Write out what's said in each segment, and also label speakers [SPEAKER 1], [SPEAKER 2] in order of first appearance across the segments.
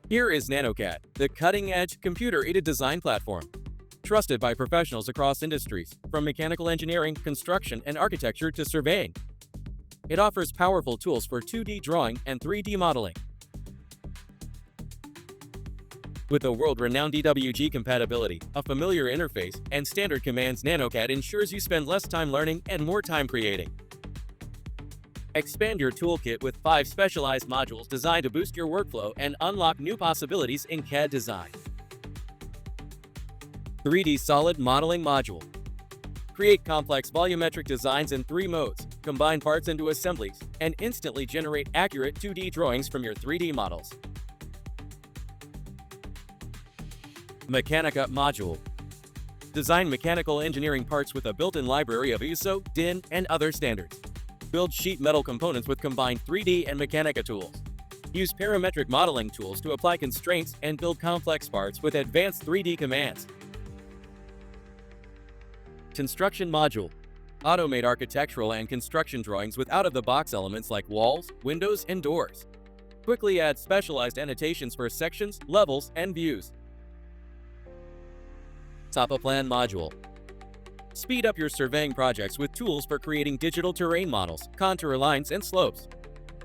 [SPEAKER 1] Here is nanoCAD, the cutting-edge computer-aided design platform. Trusted by professionals across industries, from mechanical engineering, construction, and architecture to surveying. It offers powerful tools for 2D drawing and 3D modeling. With a world-renowned DWG compatibility, a familiar interface, and standard commands, nanoCAD ensures you spend less time learning and more time creating. Expand your toolkit with 5 specialized modules designed to boost your workflow and unlock new possibilities in CAD design. 3D Solid Modeling Module. Create complex volumetric designs in 3 modes, combine parts into assemblies, and instantly generate accurate 2D drawings from your 3D models. Mechanica Module. Design mechanical engineering parts with a built-in library of ISO, DIN, and other standards. Build sheet metal components with combined 3D and Mechanica tools. Use parametric modeling tools to apply constraints and build complex parts with advanced 3D commands. Construction Module. Automate architectural and construction drawings with out-of-the-box elements like walls, windows, and doors. Quickly add specialized annotations for sections, levels, and views. Topoplan Module. Speed up your surveying projects with tools for creating digital terrain models, contour lines, and slopes.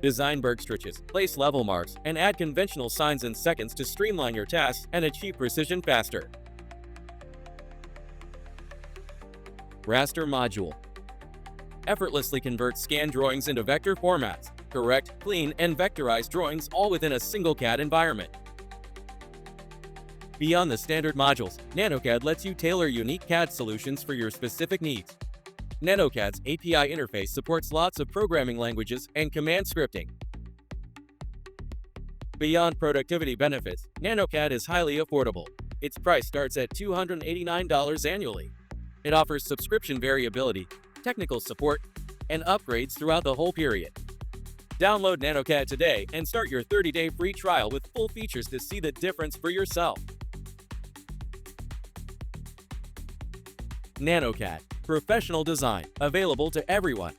[SPEAKER 1] Design berg stretches, place level marks, and add conventional signs in seconds to streamline your tasks and achieve precision faster. Raster Module. Effortlessly convert scanned drawings into vector formats. Correct, clean, and vectorize drawings all within a single CAD environment. Beyond the standard modules, nanoCAD lets you tailor unique CAD solutions for your specific needs. nanoCAD's API interface supports lots of programming languages and command scripting. Beyond productivity benefits, nanoCAD is highly affordable. Its price starts at $289 annually. It offers subscription variability, technical support, and upgrades throughout the whole period. Download nanoCAD today and start your 30-day free trial with full features to see the difference for yourself. nanoCAD. Professional design, available to everyone.